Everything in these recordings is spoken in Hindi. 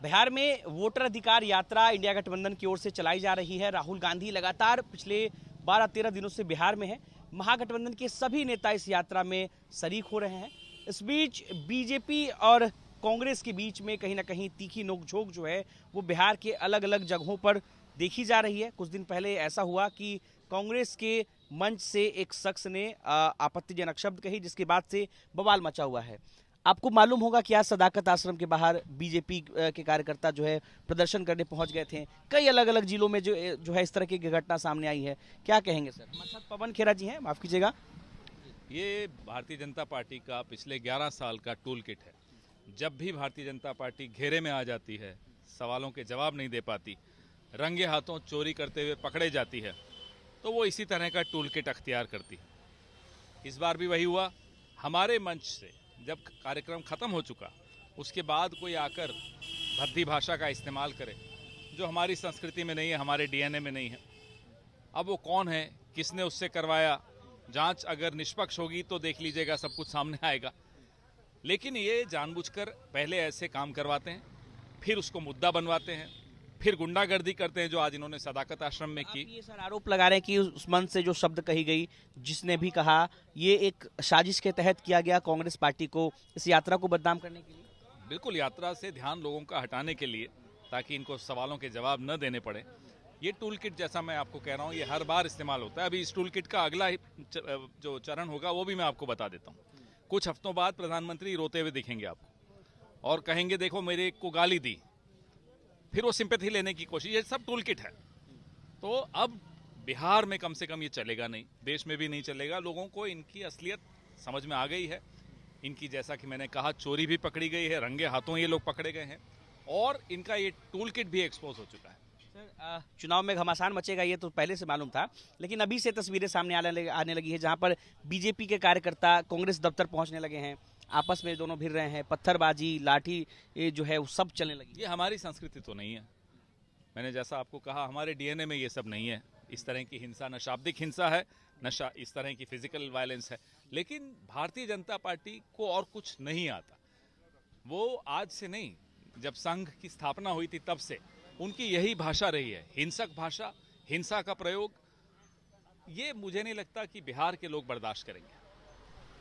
बिहार में वोटर अधिकार यात्रा इंडिया गठबंधन की ओर से चलाई जा रही है। राहुल गांधी लगातार पिछले 12-13 दिनों से बिहार में है। महागठबंधन के सभी नेता इस यात्रा में शरीक हो रहे हैं। इस बीच बीजेपी और कांग्रेस के बीच में कहीं ना कहीं तीखी नोकझोंक जो है वो बिहार के अलग अलग जगहों पर देखी जा रही है। कुछ दिन पहले ऐसा हुआ कि कांग्रेस के मंच से एक शख्स ने आपत्तिजनक शब्द कही, जिसके बाद से बवाल मचा हुआ है। आपको मालूम होगा कि आज सदाकत आश्रम के बाहर बीजेपी के कार्यकर्ता जो है प्रदर्शन करने पहुंच गए थे। कई अलग अलग जिलों में जो है इस तरह की घटना सामने आई है। क्या कहेंगे सर? हमारे साथ पवन खेरा जी हैं, माफ कीजिएगा। ये भारतीय जनता पार्टी का पिछले 11 साल का टूल किट है। जब भी भारतीय जनता पार्टी घेरे में आ जाती है, सवालों के जवाब नहीं दे पाती, रंगे हाथों चोरी करते हुए पकड़े जाती है, तो वो इसी तरह का टूल किट अख्तियार करती है। इस बार भी वही हुआ। हमारे मंच से जब कार्यक्रम खत्म हो चुका, उसके बाद कोई आकर भद्दी भाषा का इस्तेमाल करे जो हमारी संस्कृति में नहीं है, हमारे डीएनए में नहीं है। अब वो कौन है, किसने उससे करवाया, जांच अगर निष्पक्ष होगी तो देख लीजिएगा, सब कुछ सामने आएगा। लेकिन ये जानबूझकर पहले ऐसे काम करवाते हैं, फिर उसको मुद्दा बनवाते हैं, फिर गुंडागर्दी करते हैं, जो आज इन्होंने सदाकत आश्रम में की। ये सर आरोप लगा रहे हैं कि उस मंच से जो शब्द कही गई, जिसने भी कहा, ये एक साजिश के तहत किया गया कांग्रेस पार्टी को इस यात्रा को बदनाम करने के लिए। बिल्कुल, यात्रा से ध्यान लोगों का हटाने के लिए, ताकि इनको सवालों के जवाब न देने पड़े। ये टूल किट, जैसा मैं आपको कह रहा हूँ, ये हर बार इस्तेमाल होता है। अभी इस टूल किट का अगला जो चरण होगा वो भी मैं आपको बता देता हूँ। कुछ हफ्तों बाद प्रधानमंत्री रोते हुए दिखेंगे आपको और कहेंगे देखो मेरे को गाली दी, फिर वो सिंपैथी लेने की कोशिश। ये सब टूल किट है। तो अब बिहार में कम से कम ये चलेगा नहीं, देश में भी नहीं चलेगा। लोगों को इनकी असलियत समझ में आ गई है। इनकी, जैसा कि मैंने कहा, चोरी भी पकड़ी गई है, रंगे हाथों ये लोग पकड़े गए हैं और इनका ये टूल किट भी एक्सपोज हो चुका है। सर, चुनाव में घमासान मचेगा ये तो पहले से मालूम था, लेकिन अभी से तस्वीरें सामने आने लगी है जहां पर बीजेपी के कार्यकर्ता कांग्रेस दफ्तर पहुंचने लगे हैं, आपस में दोनों भिड़ रहे हैं, पत्थरबाजी, लाठी ये जो है वो सब चलने लगी। ये हमारी संस्कृति तो नहीं है। मैंने जैसा आपको कहा, हमारे डीएनए में ये सब नहीं है। इस तरह की हिंसा न शाब्दिक हिंसा है, न इस तरह की फिजिकल वायलेंस है। लेकिन भारतीय जनता पार्टी को और कुछ नहीं आता। वो आज से नहीं, जब संघ की स्थापना हुई थी तब से उनकी यही भाषा रही है, हिंसक भाषा, हिंसा का प्रयोग। ये मुझे नहीं लगता कि बिहार के लोग बर्दाश्त करेंगे।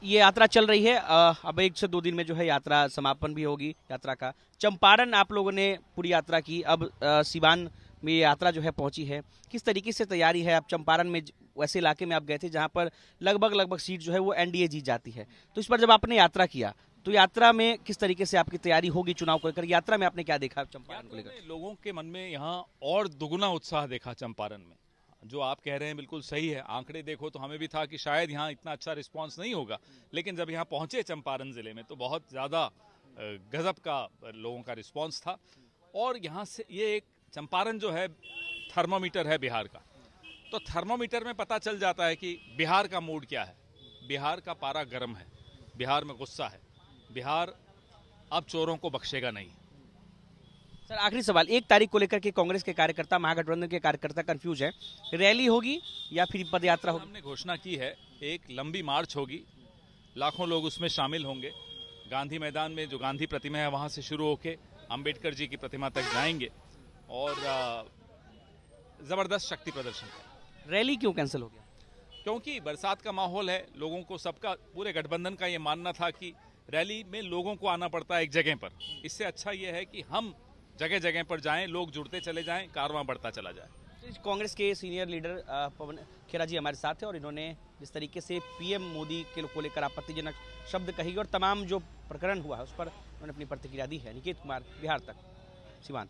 ये यात्रा चल रही है, अब 1 से 2 दिन में जो है यात्रा समापन भी होगी यात्रा का। चंपारण आप लोगों ने पूरी यात्रा की, अब सिवान में ये यात्रा जो है पहुंची है। किस तरीके से तैयारी है? आप चंपारण में वैसे इलाके में आप गए थे जहां पर लगभग सीट जो है वो एनडीए जीत जाती है, तो इस पर जब आपने यात्रा किया तो यात्रा में किस तरीके से आपकी तैयारी होगी चुनाव को लेकर? यात्रा में आपने क्या देखा चंपारण को लेकर? लोगों के मन में यहाँ और दुगुना उत्साह देखा चंपारण में। जो आप कह रहे हैं बिल्कुल सही है। आंकड़े देखो तो हमें भी था कि शायद यहाँ इतना अच्छा रिस्पांस नहीं होगा, लेकिन जब यहाँ पहुंचे चंपारण जिले में तो बहुत ज़्यादा गजब का लोगों का रिस्पांस था। और यहाँ से ये एक चंपारण जो है थर्मोमीटर है बिहार का, तो थर्मोमीटर में पता चल जाता है कि बिहार का मूड क्या है। बिहार का पारा गर्म है, बिहार में गुस्सा है, बिहार अब चोरों को बख्शेगा नहीं। सर, आखिरी सवाल, 1 तारीख को लेकर के कांग्रेस के कार्यकर्ता, महागठबंधन के कार्यकर्ता कंफ्यूज है, रैली होगी या फिर पद यात्रा होगी? हमने घोषणा की है, एक लंबी मार्च होगी, लाखों लोग उसमें शामिल होंगे। गांधी मैदान में जो गांधी प्रतिमा है वहां से शुरू होकर अंबेडकर जी की प्रतिमा तक जाएंगे और जबरदस्त शक्ति प्रदर्शन करेंगे। रैली क्यों कैंसिल हो गया? क्योंकि बरसात का माहौल है, लोगों को, सबका, पूरे गठबंधन का ये मानना था कि रैली में लोगों को आना पड़ता है एक जगह पर। इससे अच्छा ये है कि हम जगह जगह पर जाएं, लोग जुड़ते चले जाएं, कारवां बढ़ता चला जाए। कांग्रेस के सीनियर लीडर पवन खेरा जी हमारे साथ हैं और इन्होंने जिस तरीके से पीएम मोदी के को लेकर आपत्तिजनक शब्द कही और तमाम जो प्रकरण हुआ है उस पर उन्होंने अपनी प्रतिक्रिया दी है। निकेत कुमार, बिहार तक, सिवान।